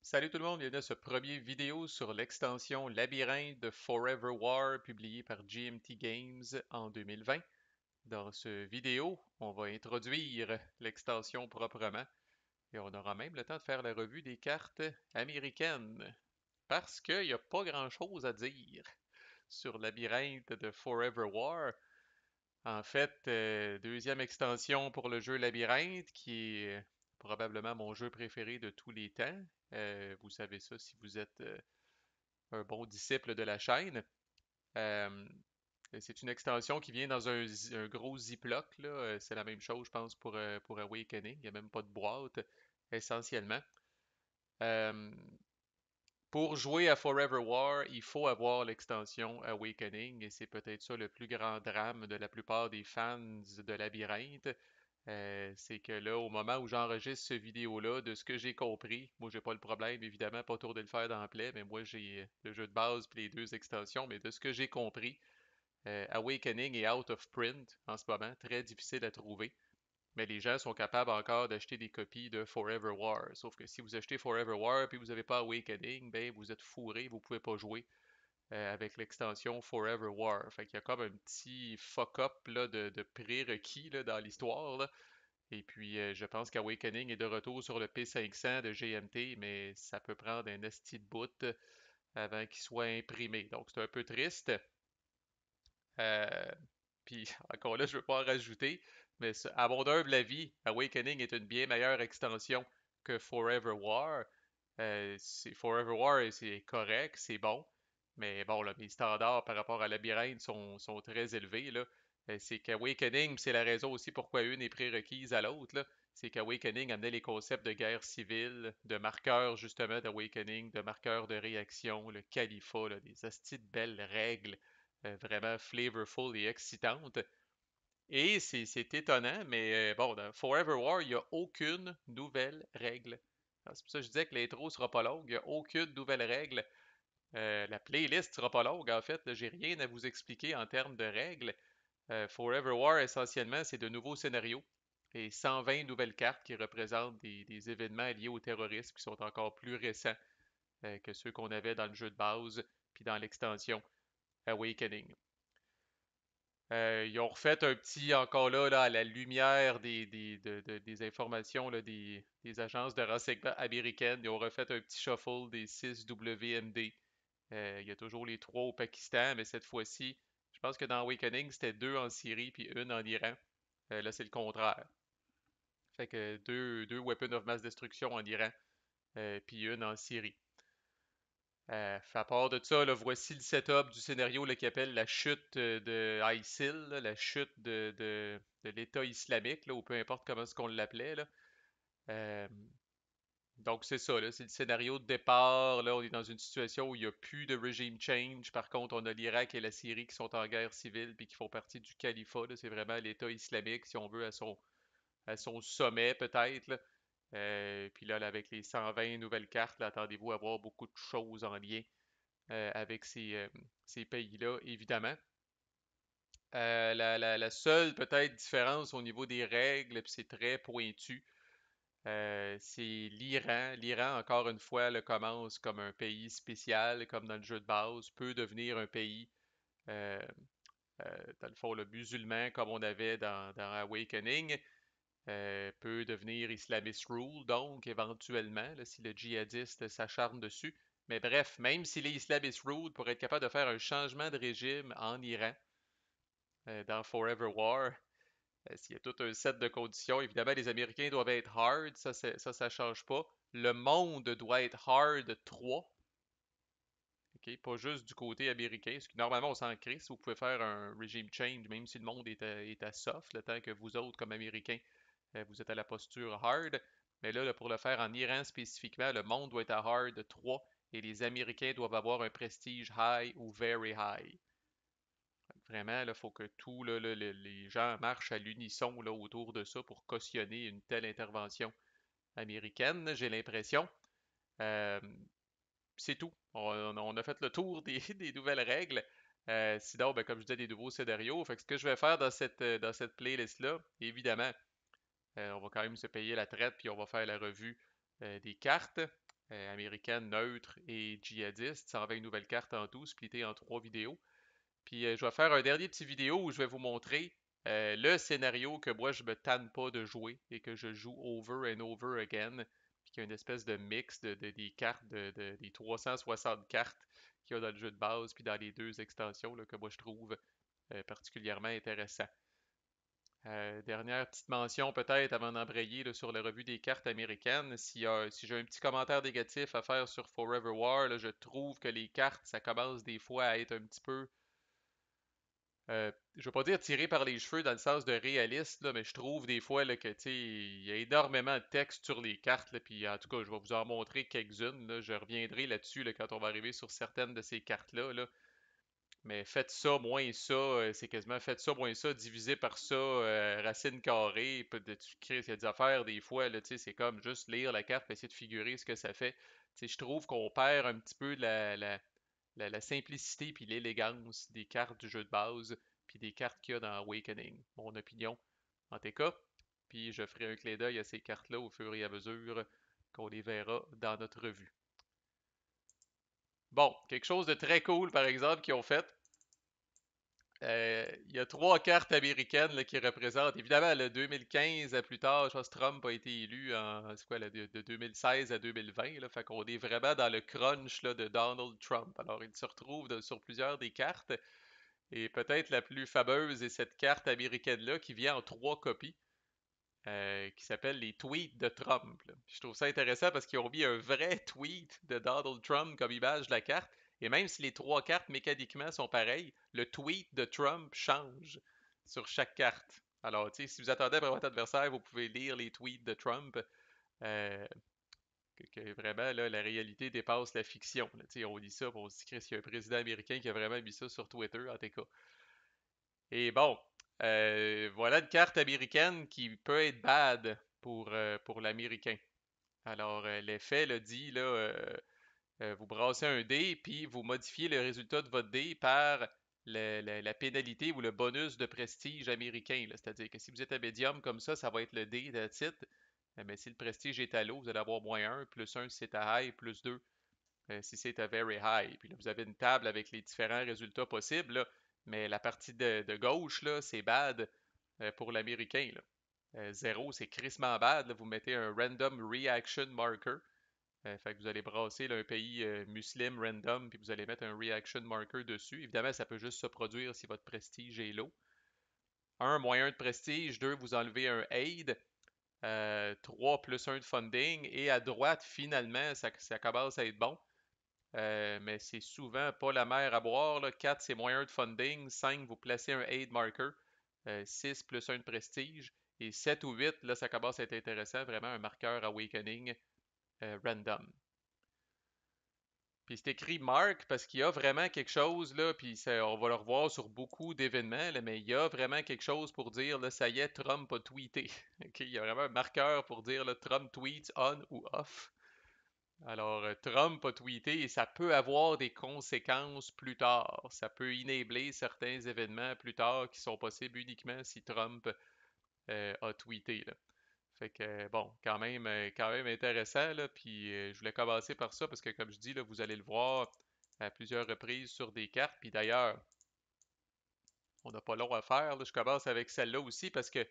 Salut tout le monde, bienvenue à ce premier vidéo sur l'extension Labyrinthe de Forever War publiée par GMT Games en 2020. Dans ce vidéo, on va introduire l'extension proprement et on aura même le temps de faire la revue des cartes américaines parce qu'il n'y a pas grand-chose à dire sur Labyrinthe de Forever War. En fait, deuxième extension pour le jeu Labyrinthe, qui est probablement mon jeu préféré de tous les temps. Vous savez ça si vous êtes un bon disciple de la chaîne. Euh, c'est une extension qui vient dans un gros Ziploc, là. C'est la même chose, je pense, pour Awakening. Il n'y a même pas de boîte, essentiellement. Euh, pour jouer à Forever War, il faut avoir l'extension Awakening, et c'est peut-être ça le plus grand drame de la plupart des fans de Labyrinthe. C'est que là, au moment où j'enregistre ce vidéo-là, de ce que j'ai compris, moi j'ai pas le problème, évidemment, pas autour de le faire dans Play, mais moi j'ai le jeu de base puis les deux extensions, mais de ce que j'ai compris, Awakening est out of print en ce moment, très difficile à trouver. Mais les gens sont capables encore d'acheter des copies de Forever War. Sauf que si vous achetez Forever War puis vous n'avez pas Awakening, ben vous êtes fourré, vous pouvez pas jouer avec l'extension Forever War. Fait qu'il y a comme un petit fuck-up là, de prérequis là, dans l'histoire, là. Et puis, je pense qu'Awakening est de retour sur le P500 de GMT, mais ça peut prendre un esti de bout avant qu'il soit imprimé. Donc, c'est un peu triste. Euh, Puis, encore là, je ne veux pas en rajouter, mais à mon humble avis, Awakening est une bien meilleure extension que Forever War. Forever War, et c'est correct, c'est bon, mais bon, là, mes standards par rapport à Labyrinthe sont très élevés, là. C'est qu'Awakening, c'est la raison aussi pourquoi une est prérequise à l'autre, là. C'est qu'Awakening amenait les concepts de guerre civile, de marqueurs justement d'Awakening, de marqueurs de réaction, le califat, là, des astis de belles règles vraiment flavorful et excitantes. Et c'est étonnant, mais bon, dans Forever War, il n'y a aucune nouvelle règle. Alors, c'est pour ça que je disais que l'intro sera pas longue, il n'y a aucune nouvelle règle. La playlist sera pas longue, en fait, j'ai rien à vous expliquer en termes de règles. Forever War, essentiellement, c'est de nouveaux scénarios et 120 nouvelles cartes qui représentent des événements liés au terrorisme qui sont encore plus récents que ceux qu'on avait dans le jeu de base puis dans l'extension Awakening. Ils ont refait un petit, encore là, à la lumière des informations là, des agences de renseignement américaines. Ils ont refait un petit shuffle des 6 WMD. Il y a toujours les trois au Pakistan, mais cette fois-ci, je pense que dans Awakening, c'était deux en Syrie puis une en Iran. Là, c'est le contraire. Fait que deux weapons of mass destruction en Iran, puis une en Syrie. À part de ça, là, voici le setup du scénario là, qui appelle la chute de ISIL, là, la chute de l'État islamique, là, ou peu importe comment est-ce qu'on l'appelait. Là. Euh, donc c'est ça, là, c'est le scénario de départ. Là, on est dans une situation où il n'y a plus de regime change. Par contre, on a l'Irak et la Syrie qui sont en guerre civile puis qui font partie du califat. Là. C'est vraiment l'État islamique, si on veut, à son sommet peut-être. Là. Puis là, avec les 120 nouvelles cartes, là, attendez-vous à voir beaucoup de choses en lien avec ces pays-là, évidemment. La seule peut-être différence au niveau des règles, puis c'est très pointu, c'est l'Iran. L'Iran, encore une fois, le commence comme un pays spécial, comme dans le jeu de base, peut devenir un pays, euh, dans le fond, le musulman, comme on avait dans Awakening, peut devenir islamist rule, donc éventuellement, là, si le djihadiste s'acharne dessus. Mais bref, même s'il est islamist rule, pour être capable de faire un changement de régime en Iran, dans Forever War, s'il y a tout un set de conditions, évidemment, les Américains doivent être hard, ça change pas. Le monde doit être hard 3, ok, pas juste du côté américain, parce que normalement on s'en crée si vous pouvez faire un regime change, même si le monde est à soft, le temps que vous autres, comme Américains, vous êtes à la posture hard. Mais là, pour le faire en Iran spécifiquement, le monde doit être à hard 3 et les Américains doivent avoir un prestige high ou very high. Vraiment, il faut que tous les gens marchent à l'unisson là, autour de ça pour cautionner une telle intervention américaine, j'ai l'impression. Euh, c'est tout. On a fait le tour des nouvelles règles. Sinon, ben, comme je disais, des nouveaux scénarios. Fait que ce que je vais faire dans cette playlist-là, évidemment, on va quand même se payer la traite, puis on va faire la revue des cartes. américaine, neutre et djihadiste. Ça en va une nouvelle carte en tout, splittée en 3 vidéos. Puis je vais faire un dernier petit vidéo où je vais vous montrer le scénario que moi je me tanne pas de jouer et que je joue over and over again. Puis qu'il y a une espèce de mix des cartes, des 360 cartes qu'il y a dans le jeu de base, puis dans les 2 extensions là, que moi je trouve particulièrement intéressant. Dernière petite mention peut-être avant d'embrayer là, sur la revue des cartes américaines. Si j'ai un petit commentaire négatif à faire sur Forever War, là, je trouve que les cartes, ça commence des fois à être un petit peu je veux pas dire tiré par les cheveux dans le sens de réaliste, là, mais je trouve des fois là, que tu sais, il y a énormément de texte sur les cartes, là, puis en tout cas, je vais vous en montrer quelques-unes. Là, je reviendrai là-dessus là, quand on va arriver sur certaines de ces cartes-là. Là. Mais faites ça moins ça, c'est quasiment faites ça moins ça, divisé par ça, racine carrée, tu crées il y a des affaires des fois, là, tu sais, c'est comme juste lire la carte et essayer de figurer ce que ça fait. Tu sais, je trouve qu'on perd un petit peu la simplicité puis l'élégance des cartes du jeu de base puis des cartes qu'il y a dans Awakening. Mon opinion, en tout cas. Puis je ferai un clin d'œil à ces cartes-là au fur et à mesure qu'on les verra dans notre revue. Bon, quelque chose de très cool, par exemple, qu'ils ont fait. Il y a 3 cartes américaines là, qui représentent, évidemment, le 2015 à plus tard, je pense que Trump a été élu c'est quoi, là, de 2016 à 2020, là, fait qu'on est vraiment dans le crunch là, de Donald Trump. Alors, il se retrouve sur plusieurs des cartes, et peut-être la plus fameuse est cette carte américaine-là qui vient en 3 copies, qui s'appelle les tweets de Trump. Là. Je trouve ça intéressant parce qu'ils ont mis un vrai tweet de Donald Trump comme image de la carte. Et même si les 3 cartes mécaniquement sont pareilles, le tweet de Trump change sur chaque carte. Alors, tu sais, si vous attendez après votre adversaire, vous pouvez lire les tweets de Trump. euh, que vraiment, là, la réalité dépasse la fiction. Là. Tu sais, on lit ça, on se dit qu'il y a un président américain qui a vraiment mis ça sur Twitter, en tout cas. Et bon, voilà une carte américaine qui peut être bad pour l'Américain. Alors, l'effet le dit, là, vous brassez un dé, puis vous modifiez le résultat de votre dé par la pénalité ou le bonus de prestige américain. C'est-à-dire que si vous êtes à médium comme ça va être le dé de titre. Mais si le prestige est à low, vous allez avoir -1, +1 si c'est à high, +2 si c'est à very high. Puis là, vous avez une table avec les différents résultats possibles, là, mais la partie de gauche, là, c'est bad pour l'américain. 0, c'est crissement bad. Là, vous mettez un random reaction marker. Fait que vous allez brasser là, un pays musulman random, puis vous allez mettre un reaction marker dessus. Évidemment, ça peut juste se produire si votre prestige est low. 1, -1 de prestige. 2, vous enlevez un aid. 3, +1 de funding. Et à droite, finalement, ça commence à être bon. Mais c'est souvent pas la mer à boire. Là. 4, c'est -1 de funding. 5, vous placez un aid marker. 6, +1 de prestige. Et 7 ou 8, là, ça commence à être intéressant. Vraiment un marqueur awakening random. Puis c'est écrit Mark parce qu'il y a vraiment quelque chose, là, puis on va le revoir sur beaucoup d'événements, là, mais il y a vraiment quelque chose pour dire, là, ça y est, Trump a tweeté. Il y a vraiment un marqueur pour dire, là, Trump tweets on ou off. Alors, Trump a tweeté et ça peut avoir des conséquences plus tard. Ça peut enabler certains événements plus tard qui sont possibles uniquement si Trump a tweeté. Là. Fait que, bon, quand même intéressant, là. Puis, je voulais commencer par ça parce que, comme je dis, là, vous allez le voir à plusieurs reprises sur des cartes. Puis d'ailleurs, on n'a pas long à faire. Là. Je commence avec celle-là aussi parce que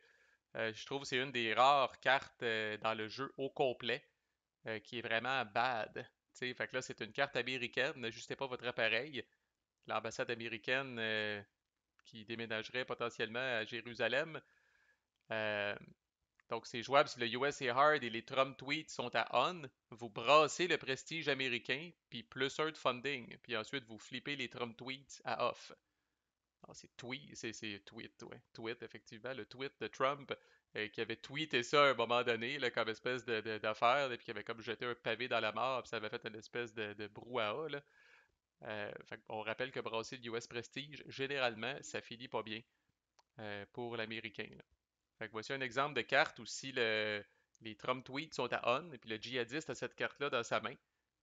je trouve que c'est une des rares cartes dans le jeu au complet qui est vraiment bad. T'sais, fait que là, c'est une carte américaine. N'ajustez pas votre appareil. L'ambassade américaine qui déménagerait potentiellement à Jérusalem. Euh, donc, c'est jouable si le USA Hard et les Trump tweets sont à on. Vous brassez le prestige américain, puis +1 de funding. Puis ensuite, vous flippez les Trump tweets à off. Alors, c'est tweet, c'est tweet, ouais. Tweet, effectivement. Le tweet de Trump qui avait tweeté ça à un moment donné, là, comme espèce d'affaire, puis qui avait comme jeté un pavé dans la mort, puis ça avait fait une espèce de brouhaha, là. On rappelle que brasser le US Prestige, généralement, ça finit pas bien pour l'Américain. Fait que voici un exemple de carte où si les Trump tweets sont à on, et puis le djihadiste a cette carte-là dans sa main,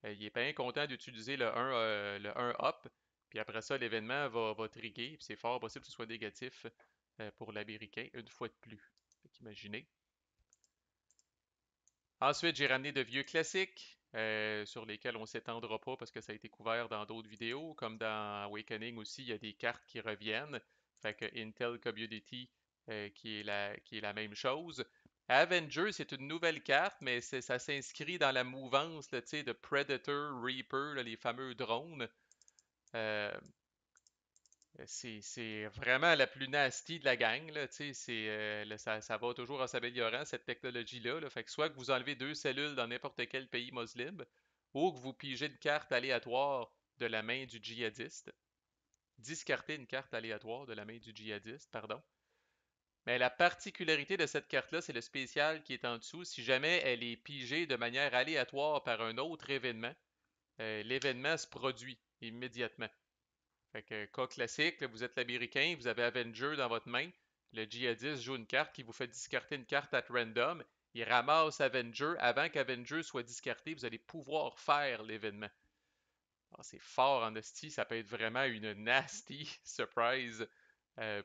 il est bien content d'utiliser le 1 up, puis après ça, l'événement va triguer, puis c'est fort possible que ce soit négatif pour l'Américain une fois de plus. Fait qu'imaginez. Ensuite, j'ai ramené de vieux classiques. sur lesquels on s'étendra pas parce que ça a été couvert dans d'autres vidéos, comme dans Awakening aussi, il y a des cartes qui reviennent. Fait que Intel Community qui est la même chose. Avenger, c'est une nouvelle carte, mais ça s'inscrit dans la mouvance là, tu sais, de Predator, Reaper, là, les fameux drones. Euh, c'est vraiment la plus nasty de la gang, là, tu sais, ça va toujours en s'améliorant, cette technologie-là, là. Fait que soit que vous enlevez deux cellules dans n'importe quel pays musulman, ou que vous pigez une carte aléatoire de la main du djihadiste. Discartez une carte aléatoire de la main du djihadiste, pardon. Mais la particularité de cette carte-là, c'est le spécial qui est en dessous. Si jamais elle est pigée de manière aléatoire par un autre événement, l'événement se produit immédiatement. Fait que cas classique, là, vous êtes l'Américain, vous avez Avenger dans votre main, le djihadiste joue une carte qui vous fait discarter une carte at random, il ramasse Avenger, avant qu'Avenger soit discarté, vous allez pouvoir faire l'événement. C'est fort en esti, ça peut être vraiment une nasty surprise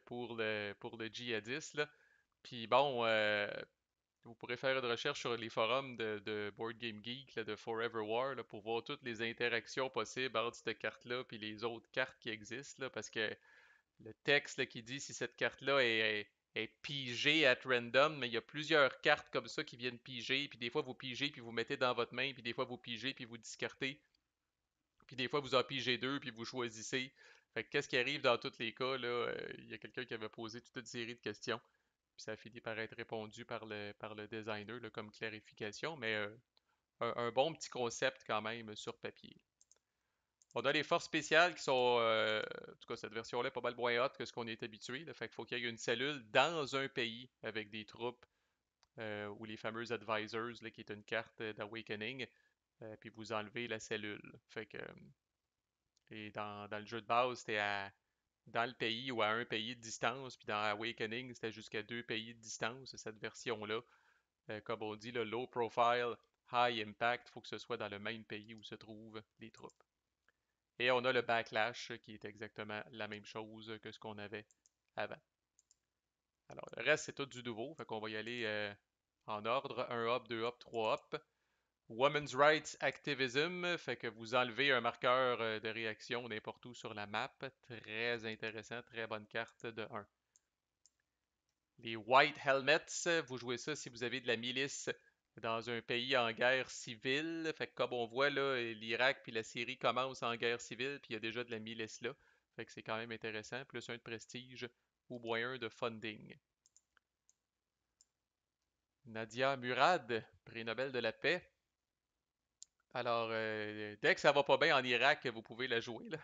pour le djihadiste, là. Puis bon, vous pourrez faire une recherche sur les forums de Board Game Geek, là, de Forever War, là, pour voir toutes les interactions possibles entre cette carte-là et les autres cartes qui existent, là, parce que le texte là, qui dit si cette carte-là est pigée at random, mais il y a plusieurs cartes comme ça qui viennent piger, puis des fois vous pigez, puis vous mettez dans votre main, puis des fois vous pigez, puis vous discartez, puis des fois vous en pigez deux, puis vous choisissez. Fait que qu'est-ce qui arrive dans tous les cas, là, il y a quelqu'un qui avait posé toute une série de questions, puis ça a fini par être répondu par le designer là, comme clarification, mais un bon petit concept quand même sur papier. On a les forces spéciales qui sont, en tout cas cette version-là est pas mal moins hot que ce qu'on est habitué. Là. Fait qu'il faut qu'il y ait une cellule dans un pays avec des troupes ou les fameux advisors, là, qui est une carte d'Awakening, puis vous enlevez la cellule. Fait que, et dans le jeu de base, dans le pays ou à un pays de distance, puis dans Awakening, c'était jusqu'à deux pays de distance, cette version-là. Comme on dit, le low profile, high impact, il faut que ce soit dans le même pays où se trouvent les troupes. Et on a le backlash qui est exactement la même chose que ce qu'on avait avant. Alors, le reste, c'est tout du nouveau. Fait qu'on va y aller en ordre. Un hop, deux hop, trois hop. Women's Rights Activism, fait que vous enlevez un marqueur de réaction n'importe où sur la map. Très intéressant, très bonne carte de 1. Les White Helmets, vous jouez ça si vous avez de la milice dans un pays en guerre civile. Fait que comme on voit là, l'Irak puis la Syrie commencent en guerre civile, puis il y a déjà de la milice là. Fait que c'est quand même intéressant. Plus un de prestige ou moyen de funding. Nadia Murad, prix Nobel de la paix. Alors, dès que ça va pas bien en Irak, vous pouvez la jouer, là.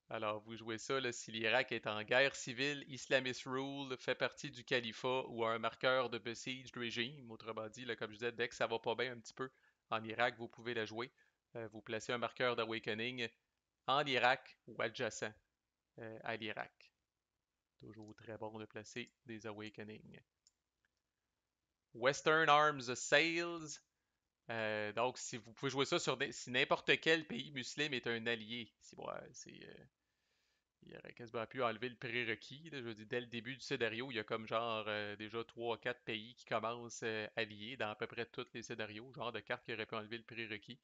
Alors, vous jouez ça là, si l'Irak est en guerre civile, Islamist rule, fait partie du califat ou a un marqueur de besieged regime. Autrement dit, là, comme je disais, dès que ça va pas bien un petit peu en Irak, vous pouvez la jouer. Vous placez un marqueur d'awakening en Irak ou adjacent à l'Irak. Toujours très bon de placer des awakenings. Western Arms Sales. Donc, si vous pouvez jouer ça sur si n'importe quel pays musulman est un allié, si, ouais, il aurait quasiment pu enlever le prérequis. Là. Je veux dire, dès le début du scénario, il y a comme genre déjà 3 4 pays qui commencent alliés dans à peu près tous les scénarios, genre de cartes qui auraient pu enlever le prérequis.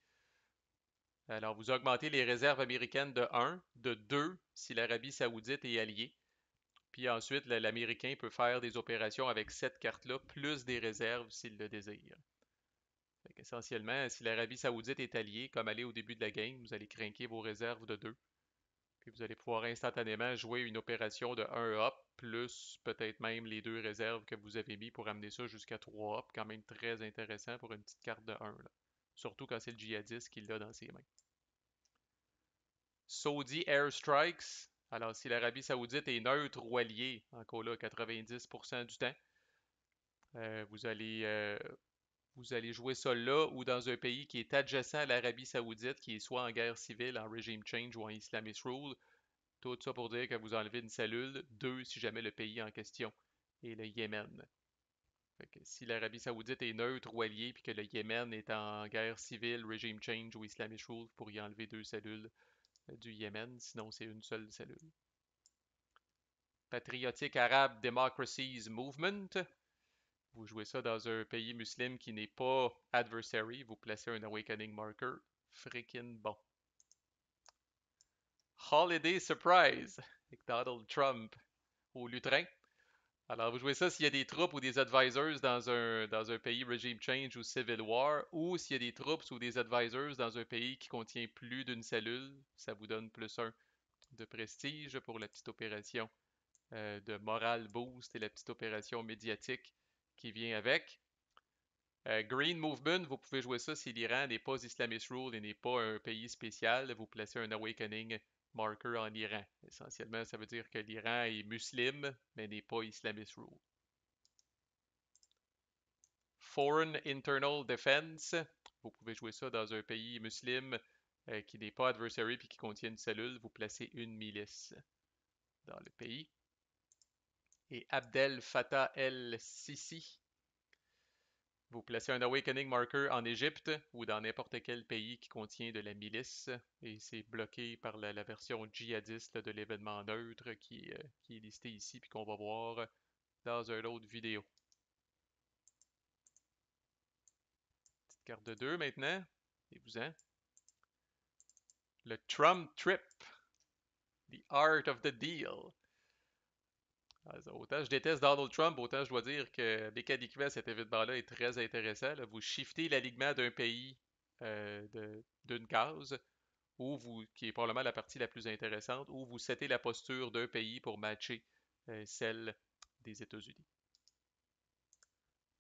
Alors, vous augmentez les réserves américaines de 1, de 2 si l'Arabie Saoudite est alliée. Puis ensuite, l'Américain peut faire des opérations avec cette carte-là, plus des réserves s'il le désire. Essentiellement, si l'Arabie Saoudite est alliée, comme elle est au début de la game, vous allez craquer vos réserves de 2. Puis vous allez pouvoir instantanément jouer une opération de 1 hop, plus peut-être même les deux réserves que vous avez mis pour amener ça jusqu'à 3 hop. Quand même très intéressant pour une petite carte de 1. Là. Surtout quand c'est le djihadiste qui l'a dans ses mains. Saudi Airstrikes. Alors, si l'Arabie Saoudite est neutre ou alliée, encore là, 90% du temps, euh, vous allez euh, vous allez jouer ça là ou dans un pays qui est adjacent à l'Arabie Saoudite, qui est soit en guerre civile, en regime change ou en Islamist rule. Tout ça pour dire que vous enlevez une cellule. Deux, si jamais le pays en question est le Yémen. Fait que si l'Arabie Saoudite est neutre ou alliée, puis que le Yémen est en guerre civile, regime change ou Islamist rule, vous pourriez enlever deux cellules du Yémen. Sinon, c'est une seule cellule. Patriotic Arab Democracies Movement. Vous jouez ça dans un pays musulman qui n'est pas adversary. Vous placez un awakening marker. Freaking bon. Holiday Surprise avec Donald Trump au lutrin. Alors, vous jouez ça s'il y a des troupes ou des advisors dans un pays Regime Change ou Civil War, ou s'il y a des troupes ou des advisors dans un pays qui contient plus d'une cellule, ça vous donne +1 de prestige pour la petite opération de morale boost et la petite opération médiatique qui vient avec. Green Movement, vous pouvez jouer ça si l'Iran n'est pas Islamist Rule et n'est pas un pays spécial. Vous placez un Awakening marker en Iran. Essentiellement, ça veut dire que l'Iran est musulman, mais n'est pas Islamist Rule. Foreign Internal Defense, vous pouvez jouer ça dans un pays musulman qui n'est pas adversary puis qui contient une cellule. Vous placez une milice dans le pays. Et Abdel Fattah el-Sisi, vous placez un Awakening Marker en Égypte ou dans n'importe quel pays qui contient de la milice et c'est bloqué par la version djihadiste de l'événement neutre qui est listé ici puis qu'on va voir dans une autre vidéo. Petite carte de 2 maintenant. Et vous-en. Le Trump Trip. The Art of the Deal. Autant je déteste Donald Trump, autant je dois dire que mécaniquement, cet événement-là est très intéressant. Là. Vous shiftez l'alignement d'un pays d'une case, qui est probablement la partie la plus intéressante, ou vous settez la posture d'un pays pour matcher celle des États-Unis.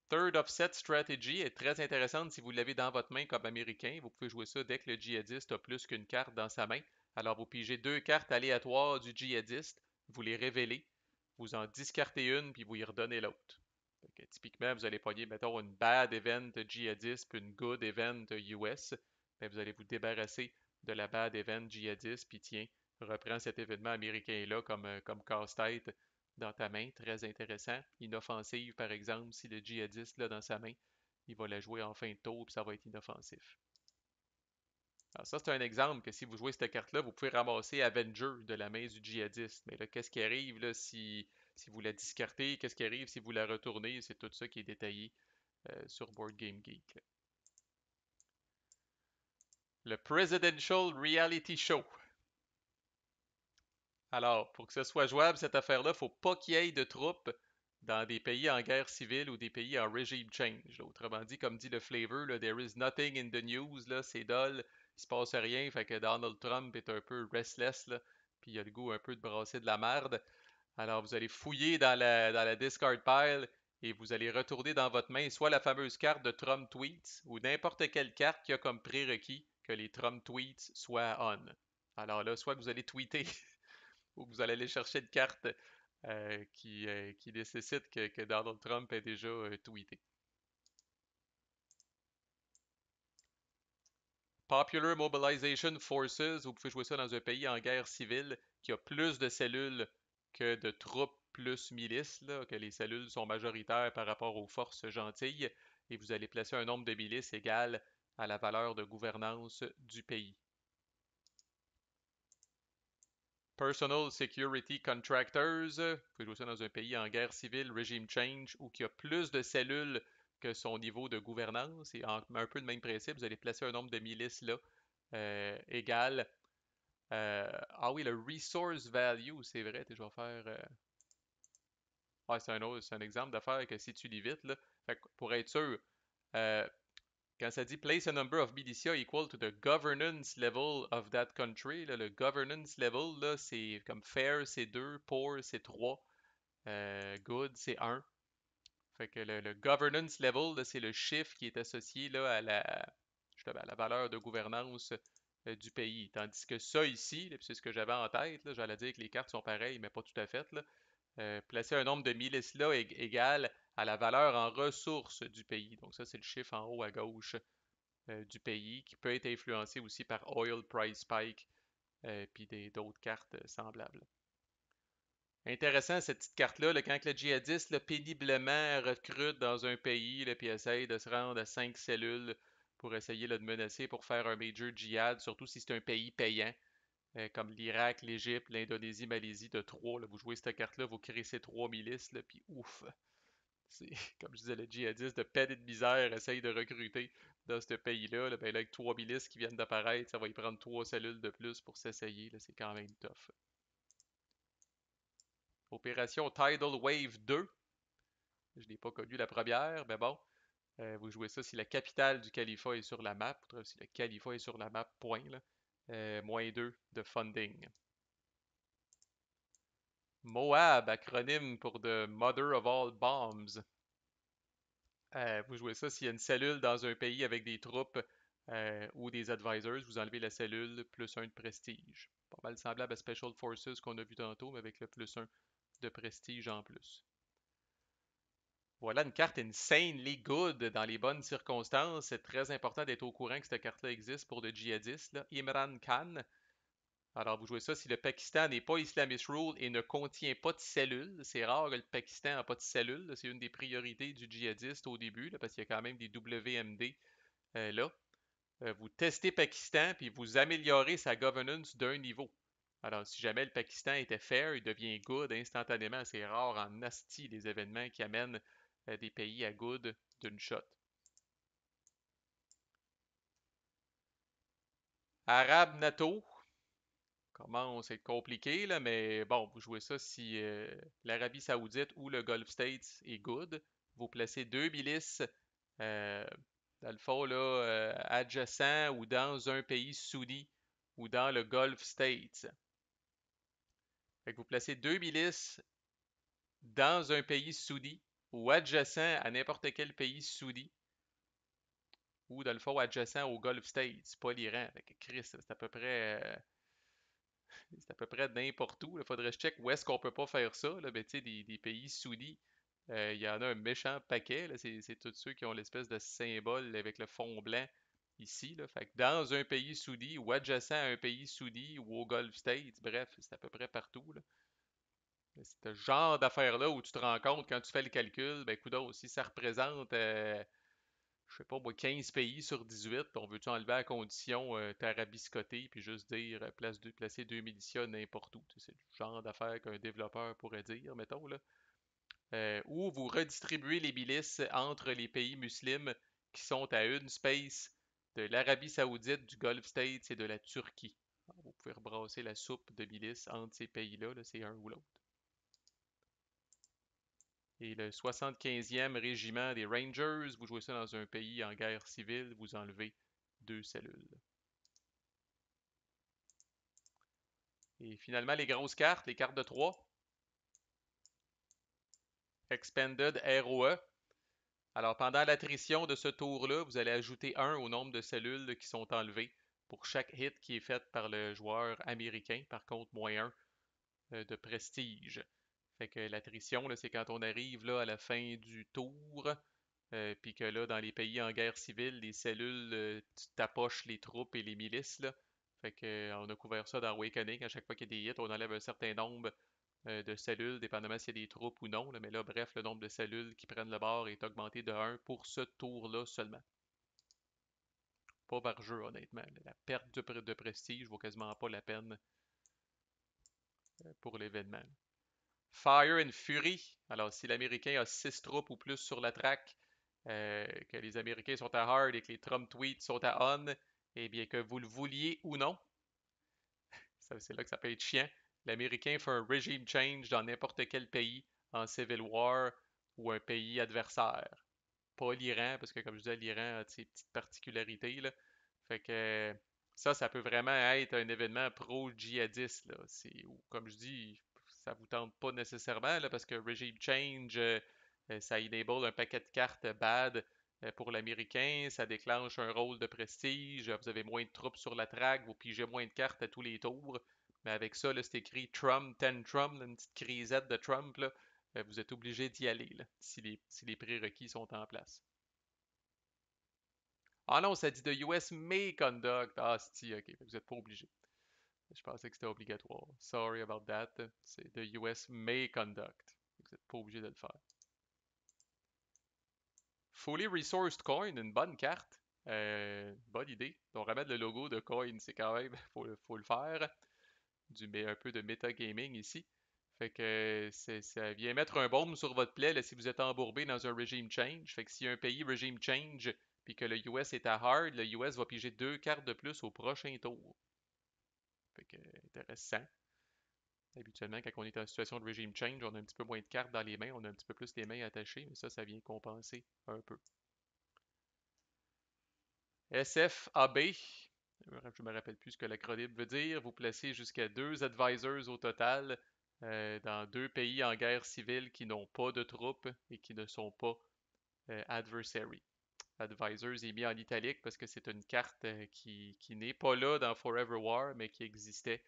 Third Offset Strategy est très intéressante si vous l'avez dans votre main comme Américain. Vous pouvez jouer ça dès que le djihadiste a plus qu'une carte dans sa main. Alors vous pigez 2 cartes aléatoires du djihadiste, vous les révélez, vous en discartez une, puis vous y redonnez l'autre. Typiquement, vous allez pogner, mettons, une bad event djihadiste puis une good event US. Bien, vous allez vous débarrasser de la bad event djihadiste, puis tiens, reprends cet événement américain-là comme casse-tête dans ta main. Très intéressant. Inoffensive, par exemple, si le djihadiste l'a dans sa main, il va la jouer en fin de tour, puis ça va être inoffensif. Alors ça, c'est un exemple que si vous jouez cette carte-là, vous pouvez ramasser Avenger de la main du djihadiste. Mais là, qu'est-ce qui arrive là, si vous la discartez? Qu'est-ce qui arrive si vous la retournez? C'est tout ça qui est détaillé sur Board Game Geek. Là. Le Presidential Reality Show. Alors, pour que ce soit jouable, cette affaire-là, il ne faut pas qu'il y ait de troupes dans des pays en guerre civile ou des pays en regime change. Là. Autrement dit, comme dit le flavor, là, there is nothing in the news, là, c'est dull, il se passe rien, fait que Donald Trump est un peu restless, là, puis il a le goût un peu de brasser de la merde. Alors, vous allez fouiller dans la discard pile et vous allez retourner dans votre main soit la fameuse carte de Trump Tweets ou n'importe quelle carte qui a comme prérequis que les Trump Tweets soient on. Alors là, soit que vous allez tweeter ou que vous allez aller chercher une carte qui nécessite que Donald Trump ait déjà tweeté. Popular Mobilization Forces, vous pouvez jouer ça dans un pays en guerre civile qui a plus de cellules que de troupes plus milices, là, que les cellules sont majoritaires par rapport aux forces gentilles, et vous allez placer un nombre de milices égal à la valeur de gouvernance du pays. Personal Security Contractors, vous pouvez jouer ça dans un pays en guerre civile, Regime Change, ou qui a plus de cellules que son niveau de gouvernance. Et un peu le même principe, vous allez placer un nombre de milices là égal. Ah oui, le Resource Value, c'est vrai, je vais faire. C'est un exemple d'affaire que si tu lis vite, là, fait pour être sûr, euh, quand ça dit place a number of militia equal to the governance level of that country, là, le governance level, là, c'est comme fair, c'est 2, poor, c'est 3, good, c'est 1. Fait que le governance level, là, c'est le chiffre qui est associé là, justement, à la valeur de gouvernance du pays. Tandis que ça ici, c'est ce que j'avais en tête, là, j'allais dire que les cartes sont pareilles, mais pas tout à fait. Là, placer un nombre de milices là égal à la valeur en ressources du pays. Donc ça, c'est le chiffre en haut à gauche du pays, qui peut être influencé aussi par Oil Price Spike puis d'autres cartes semblables. Intéressant cette petite carte-là, là, quand le djihadiste là, péniblement recrute dans un pays puis essaye de se rendre à 5 cellules pour essayer là, de menacer pour faire un major djihad, surtout si c'est un pays payant, comme l'Irak, l'Égypte, l'Indonésie, Malaisie, de 3. Là, vous jouez cette carte-là, vous créez ces 3 milices, puis ouf, C'est, comme je disais, le djihadiste de peine et de misère essaye de recruter dans ce pays-là. Là, ben là, avec 3 milices qui viennent d'apparaître, ça va y prendre 3 cellules de plus pour s'essayer. Là, c'est quand même tough. Opération Tidal Wave 2. Je n'ai pas connu la première, mais bon. Vous jouez ça si la capitale du califat est sur la map. Si le califat est sur la map, point. Là. -2 de funding. Moab, acronyme pour The Mother of All Bombs. Vous jouez ça s'il y a une cellule dans un pays avec des troupes ou des advisors, vous enlevez la cellule plus un de prestige. Pas mal semblable à Special Forces qu'on a vu tantôt, mais avec le plus un de prestige en plus. Voilà une carte insanely good dans les bonnes circonstances. C'est très important d'être au courant que cette carte-là existe pour le djihadiste, là. Imran Khan. Alors, vous jouez ça si le Pakistan n'est pas Islamist Rule et ne contient pas de cellules. C'est rare que le Pakistan n'a pas de cellules. C'est une des priorités du djihadiste au début, là, parce qu'il y a quand même des WMD là. Vous testez Pakistan puis vous améliorez sa governance d'un niveau. Alors, si jamais le Pakistan était fair, il devient good instantanément. C'est rare en asti les événements qui amènent des pays à good d'une shot. Arabe NATO, commence à être compliqué, là, mais bon, vous jouez ça si l'Arabie Saoudite ou le Gulf States est good. Vous placez deux milices, euh, dans le fond, là, adjacents ou dans un pays sunni ou dans le Gulf States. Fait que vous placez deux milices dans un pays sunni ou adjacent à n'importe quel pays sunni ou dans le fond adjacent au Gulf States, pas l'Iran. Fait que Chris, c'est à peu près n'importe où. Il faudrait que je check où est-ce qu'on peut pas faire ça. Là. Ben, tu sais, des pays sunnis, il y en a un méchant paquet. Là. C'est tous ceux qui ont l'espèce de symbole avec le fond blanc ici. Là. Fait que dans un pays sunni ou adjacent à un pays sunni ou au Gulf States, bref, c'est à peu près partout. Là. C'est ce genre d'affaires-là où tu te rends compte quand tu fais le calcul, ben coudonc, si ça représente, je sais pas moi, 15 pays sur 18, on veut-tu enlever la condition tarabiscoter puis juste dire placer deux milicias n'importe où. C'est le genre d'affaires qu'un développeur pourrait dire, mettons là. Ou vous redistribuez les milices entre les pays musulmans qui sont à une space de l'Arabie Saoudite, du Gulf States et de la Turquie. Alors, vous pouvez rebrasser la soupe de milices entre ces pays-là, là, c'est un ou l'autre. Et le 75e régiment des Rangers, vous jouez ça dans un pays en guerre civile, vous enlevez deux cellules. Et finalement, les grosses cartes, les cartes de 3. Expanded ROE. Alors, pendant l'attrition de ce tour-là, vous allez ajouter 1 au nombre de cellules qui sont enlevées pour chaque hit qui est fait par le joueur américain. Par contre, -1 de prestige. Fait que l'attrition, c'est quand on arrive là, à la fin du tour, puis que là, dans les pays en guerre civile, les cellules, tu tapoches les troupes et les milices, là. Fait que, on a couvert ça dans Awakening. À chaque fois qu'il y a des hits, on enlève un certain nombre de cellules, dépendamment s'il y a des troupes ou non. Là. Mais là, bref, le nombre de cellules qui prennent le bord est augmenté de 1 pour ce tour-là seulement. Pas par jeu, honnêtement. La perte de prestige vaut quasiment pas la peine pour l'événement. Fire and Fury. Alors, si l'Américain a 6 troupes ou plus sur la track, que les Américains sont à hard et que les Trump tweets sont à on, et bien que vous le vouliez ou non, c'est là que ça peut être chiant. L'Américain fait un regime change dans n'importe quel pays en Civil War ou un pays adversaire. Pas l'Iran, parce que comme je disais, l'Iran a ses petites particularités. Là. Fait que ça peut vraiment être un événement pro-djihadiste. Là. Comme je dis, ça vous tente pas nécessairement, là, parce que regime change, ça enable un paquet de cartes bad pour l'Américain, ça déclenche un rôle de prestige, vous avez moins de troupes sur la traque, vous pigez moins de cartes à tous les tours. Mais avec ça, c'est écrit Trump, Tantrum, là, une petite crisette de Trump, là, vous êtes obligé d'y aller là, si les prérequis sont en place. Ah non, ça dit The US may conduct. Ah, si, ok, vous n'êtes pas obligé. Je pensais que c'était obligatoire. Sorry about that. C'est The US may conduct. Vous n'êtes pas obligé de le faire. Fully Resourced Coin, une bonne carte. Bonne idée. Donc, remettre le logo de Coin, c'est quand même, faut le faire. Un peu de metagaming ici. Fait que ça vient mettre un baume sur votre plaie là, si vous êtes embourbé dans un regime change. Fait que si un pays regime change puis que le US est à hard, le US va piger 2 cartes de plus au prochain tour. Fait que intéressant. Habituellement, quand on est en situation de regime change, on a un petit peu moins de cartes dans les mains, on a un petit peu plus les mains attachées, mais ça vient compenser un peu. SFAB, je me rappelle plus ce que l'acronyme veut dire. Vous placez jusqu'à 2 advisors au total dans 2 pays en guerre civile qui n'ont pas de troupes et qui ne sont pas adversary. Advisors est mis en italique parce que c'est une carte qui n'est pas là dans Forever War, mais qui existait,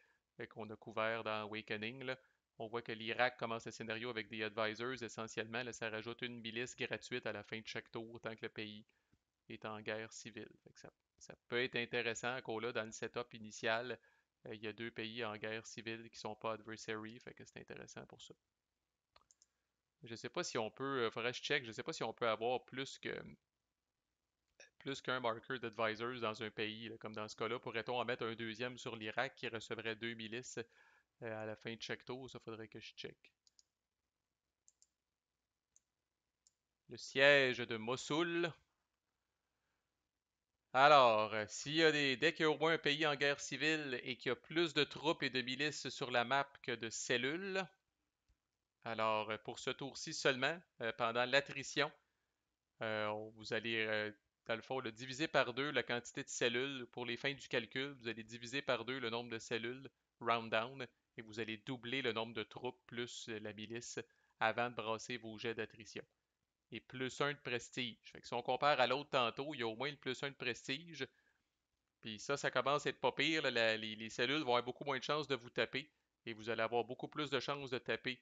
qu'on a couvert dans Awakening. Là. On voit que l'Irak commence le scénario avec des advisors. Essentiellement, là, ça rajoute une milice gratuite à la fin de chaque tour tant que le pays est en guerre civile. Fait que ça peut être intéressant encore là dans le setup initial. Il y a 2 pays en guerre civile qui sont pas adversary, fait que c'est intéressant pour ça. Je sais pas si on peut, faudrait que je check, je sais pas si on peut avoir plus qu'un marker d'advisors dans un pays, là, comme dans ce cas-là. Pourrait-on en mettre un deuxième sur l'Irak qui recevrait 2 milices à la fin de chaque tour? Ça faudrait que je check. Le siège de Mossoul. Alors, dès qu'il y a au moins un pays en guerre civile et qu'il y a plus de troupes et de milices sur la map que de cellules, alors pour ce tour-ci seulement, pendant l'attrition, vous allez, dans le fond, diviser par 2 la quantité de cellules pour les fins du calcul. Vous allez diviser par 2 le nombre de cellules, round down, et vous allez doubler le nombre de troupes plus la milice avant de brasser vos jets d'attrition. Et plus 1 de prestige. Fait que si on compare à l'autre tantôt, il y a au moins le plus 1 de prestige. Puis ça commence à être pas pire. Là, les cellules vont avoir beaucoup moins de chances de vous taper. Et vous allez avoir beaucoup plus de chances de taper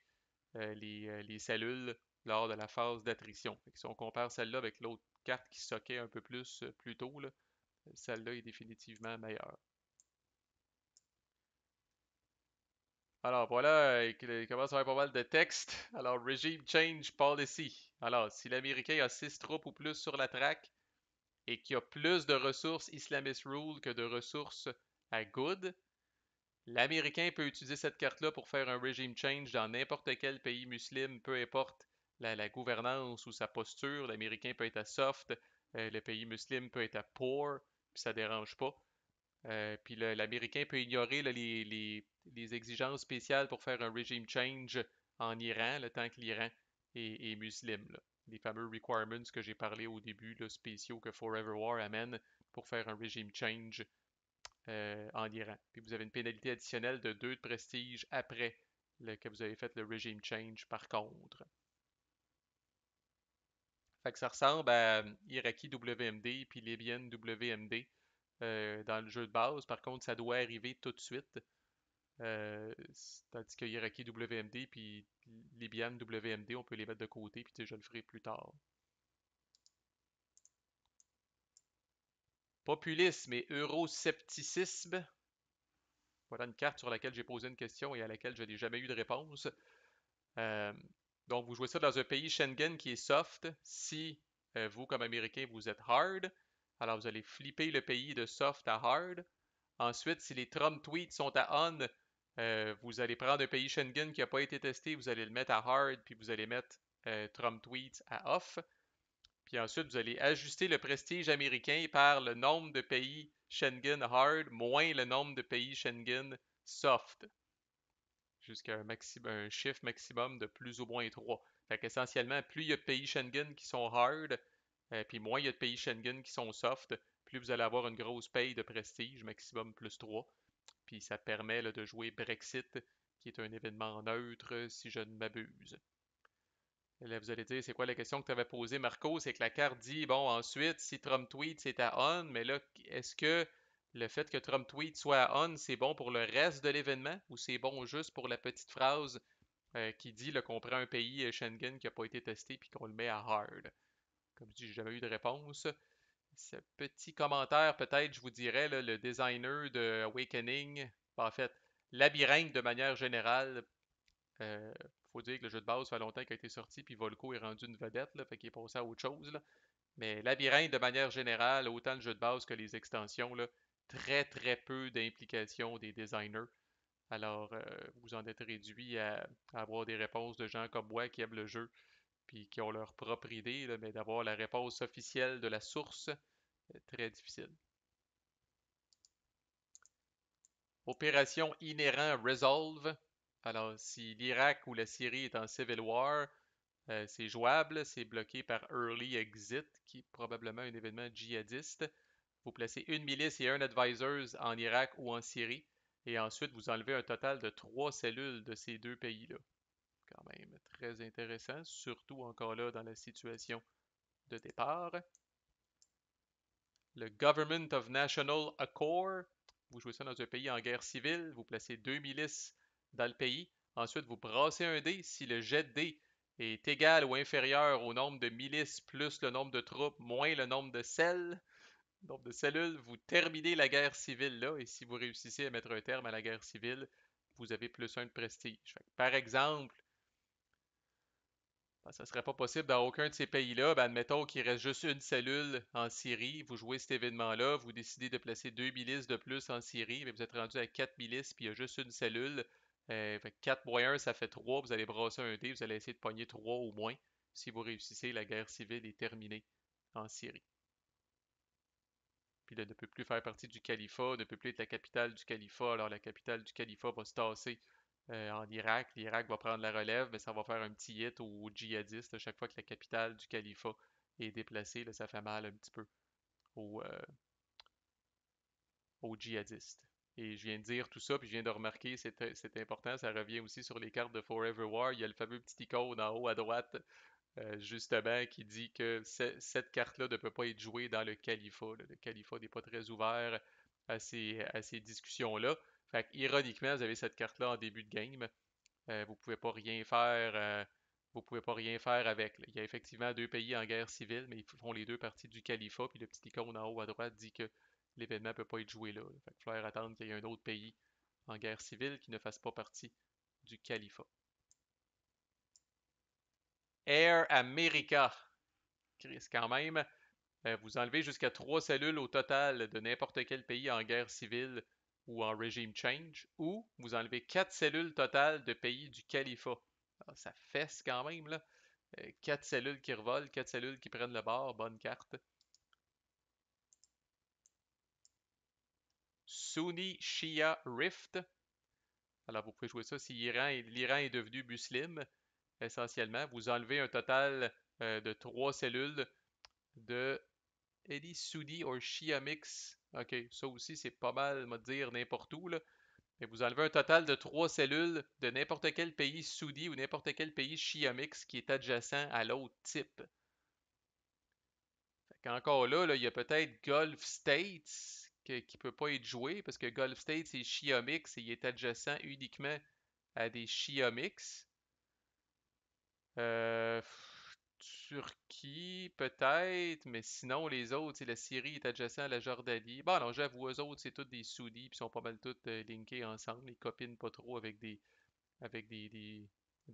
les cellules lors de la phase d'attrition. Si on compare celle-là avec l'autre carte qui soquait un peu plus tôt, celle-là est définitivement meilleure. Alors voilà, il commence à avoir pas mal de texte. Alors, Regime Change Policy. Alors, si l'Américain a 6 troupes ou plus sur la traque et qu'il y a plus de ressources Islamist Rule que de ressources à Good, l'Américain peut utiliser cette carte-là pour faire un regime change dans n'importe quel pays musulman, peu importe la gouvernance ou sa posture. L'Américain peut être à soft, le pays musulman peut être à poor, puis ça dérange pas. Puis l'Américain peut ignorer là, les exigences spéciales pour faire un regime change en Iran, le temps que l'Iran est musulman. Là. Les fameux requirements que j'ai parlé au début, là, spéciaux que Forever War amène pour faire un regime change en Iran. Puis vous avez une pénalité additionnelle de 2 de prestige après que vous avez fait le regime change par contre. Fait que ça ressemble à Iraqi WMD puis Libyen WMD dans le jeu de base. Par contre, ça doit arriver tout de suite. Tandis que Iraqi WMD puis Libyen WMD, on peut les mettre de côté, puis je le ferai plus tard. Populisme et euroscepticisme. Voilà une carte sur laquelle j'ai posé une question et à laquelle je n'ai jamais eu de réponse. Euh, donc, vous jouez ça dans un pays Schengen qui est soft. Si vous, comme Américain, vous êtes hard, alors vous allez flipper le pays de soft à hard. Ensuite, si les Trump tweets sont à on, vous allez prendre un pays Schengen qui n'a pas été testé, vous allez le mettre à hard, puis vous allez mettre Trump tweets à off. Puis ensuite, vous allez ajuster le prestige américain par le nombre de pays Schengen hard moins le nombre de pays Schengen soft jusqu'à un chiffre maximum de plus ou moins 3. Fait qu'essentiellement, plus il y a de pays Schengen qui sont hard, puis moins il y a de pays Schengen qui sont soft, plus vous allez avoir une grosse paye de prestige, maximum plus 3. Puis ça permet là, de jouer Brexit, qui est un événement neutre, si je ne m'abuse. Là, vous allez dire, c'est quoi la question que tu avais posée, Marco? C'est que la carte dit, bon, ensuite, si Trump tweet, c'est à on, mais là, est-ce que le fait que Trump tweet soit à on, c'est bon pour le reste de l'événement ou c'est bon juste pour la petite phrase qui dit qu'on prend un pays Schengen qui n'a pas été testé puis qu'on le met à hard? Comme je dis, j'ai jamais eu de réponse. Ce petit commentaire, peut-être, je vous dirais, là, le designer de Awakening, en fait, Labyrinthe de manière générale, faut dire que le jeu de base fait longtemps qu'il a été sorti, puis Volco est rendu une vedette, là, fait qu'il est passé à autre chose. Là. Mais Labyrinthe, de manière générale, autant le jeu de base que les extensions, là, très très peu d'implication des designers. Alors, vous en êtes réduit à avoir des réponses de gens comme moi qui aiment le jeu puis qui ont leur propre idée, là, mais d'avoir la réponse officielle de la source, très difficile. Opération inhérent Resolve. Alors, si l'Irak ou la Syrie est en Civil War, c'est jouable, c'est bloqué par Early Exit, qui est probablement un événement djihadiste. Vous placez une milice et un advisors en Irak ou en Syrie, et ensuite vous enlevez un total de 3 cellules de ces deux pays-là. Quand même très intéressant, surtout encore là dans la situation de départ. Le Government of National Accord, vous jouez ça dans un pays en guerre civile, vous placez deux milices dans le pays, ensuite vous brassez un dé, si le jet de dé est égal ou inférieur au nombre de milices plus le nombre de troupes moins le nombre de cellules, vous terminez la guerre civile là, et si vous réussissez à mettre un terme à la guerre civile, vous avez +1 de prestige. Par exemple, ça ne serait pas possible dans aucun de ces pays-là. Ben, admettons qu'il reste juste une cellule en Syrie. Vous jouez cet événement-là. Vous décidez de placer deux milices de plus en Syrie. Mais vous êtes rendu à quatre milices, puis il y a juste une cellule. 4 moins 1, ça fait 3. Vous allez brasser un dé. Vous allez essayer de pogner 3 au moins. Si vous réussissez, la guerre civile est terminée en Syrie. Puis là, ne peut plus faire partie du califat, ne peut plus être la capitale du califat. Alors la capitale du califat va se tasser en Irak. L'Irak va prendre la relève, mais ça va faire un petit hit aux djihadistes. Chaque fois que la capitale du califat est déplacée, là, ça fait mal un petit peu aux, euh, aux djihadistes. Et je viens de dire tout ça, puis je viens de remarquer, c'est important, ça revient aussi sur les cartes de Forever War. Il y a le fameux petit icône en haut à droite, justement, qui dit que cette carte-là ne peut pas être jouée dans le califat. Là. Le califat n'est pas très ouvert à ces discussions-là. Fait que, ironiquement, vous avez cette carte-là en début de game. Vous pouvez pas rien faire. Vous pouvez pas rien faire avec. Là. Il y a effectivement deux pays en guerre civile, mais ils font les deux parties du califat. Puis le petit icône en haut à droite dit que l'événement ne peut pas être joué là. Fait que il faudrait attendre qu'il y ait un autre pays en guerre civile qui ne fasse pas partie du califat. Air America. Chris, quand même. Vous enlevez jusqu'à 3 cellules au total de n'importe quel pays en guerre civile ou en régime change, ou vous enlevez 4 cellules totales de pays du califat. Alors, ça fesse quand même, là. 4 cellules qui revolent, 4 cellules qui prennent le bord, bonne carte. Sunni Shia Rift. Alors, vous pouvez jouer ça si l'Iran est devenu musulman, essentiellement. Vous enlevez un total de 3 cellules de Any Sunni or Shia mix. Ok, ça aussi, c'est pas mal, me dire, n'importe où, là. Mais vous enlevez un total de 3 cellules de n'importe quel pays Sunni ou n'importe quel pays Shia mix qui est adjacent à l'autre type. Encore là, il y a peut-être Gulf States qui ne peut pas être joué parce que Gulf States c'est Shia mix et il est adjacent uniquement à des Shia mix. Euh, Turquie, peut-être, mais sinon, les autres, la Syrie est adjacent à la Jordanie. Bon, non, j'avoue, eux autres, c'est tous des Souris, puis sont pas mal tous linkés ensemble. Ils copinent pas trop avec des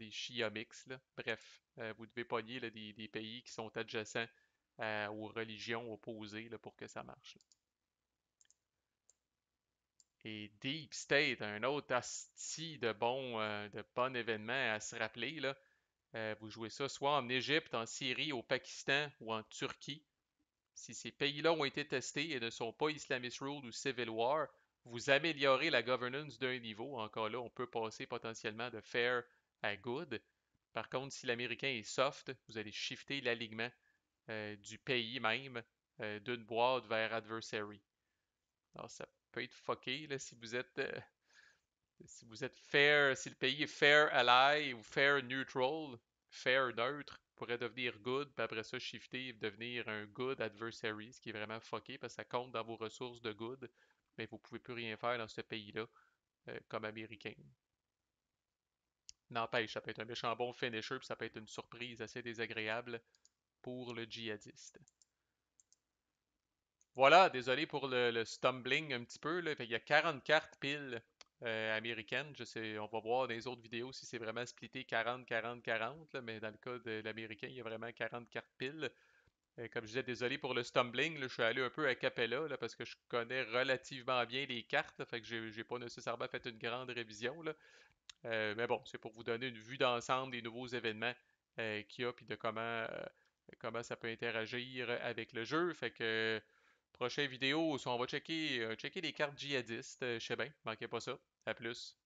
Shia mix, là. Bref, vous devez pogner là, des pays qui sont adjacents aux religions opposées là, pour que ça marche. Là. Et Deep State, un autre asti de bon événement à se rappeler, là. Vous jouez ça soit en Égypte, en Syrie, au Pakistan ou en Turquie. Si ces pays-là ont été testés et ne sont pas Islamist Rule ou Civil War, vous améliorez la governance d'un niveau. Encore là, on peut passer potentiellement de fair à good. Par contre, si l'américain est soft, vous allez shifter l'alignement du pays même d'une boîte vers adversary. Alors, ça peut être fucké là, si vous êtes fair, si le pays est fair ally ou fair neutral, fair neutre pourrait devenir good, puis après ça shifter et devenir un good adversary, ce qui est vraiment fucké parce que ça compte dans vos ressources de good, mais vous pouvez plus rien faire dans ce pays-là comme américain. N'empêche, ça peut être un méchant bon finisher, puis ça peut être une surprise assez désagréable pour le djihadiste. Voilà, désolé pour le stumbling un petit peu. Là. Il y a 40 cartes piles américaines. Je sais, on va voir dans les autres vidéos si c'est vraiment splitté 40, 40, 40. Là, mais dans le cas de l'américain, il y a vraiment 40 cartes piles. Comme je disais, désolé pour le stumbling, là, je suis allé un peu à capella là, parce que je connais relativement bien les cartes, fait que j'ai pas nécessairement fait une grande révision, là. Mais bon, c'est pour vous donner une vue d'ensemble des nouveaux événements qu'il y a, puis de comment ça peut interagir avec le jeu. Fait que prochaine vidéo, on va checker les cartes djihadistes. Je sais bien, manquez pas ça. À plus.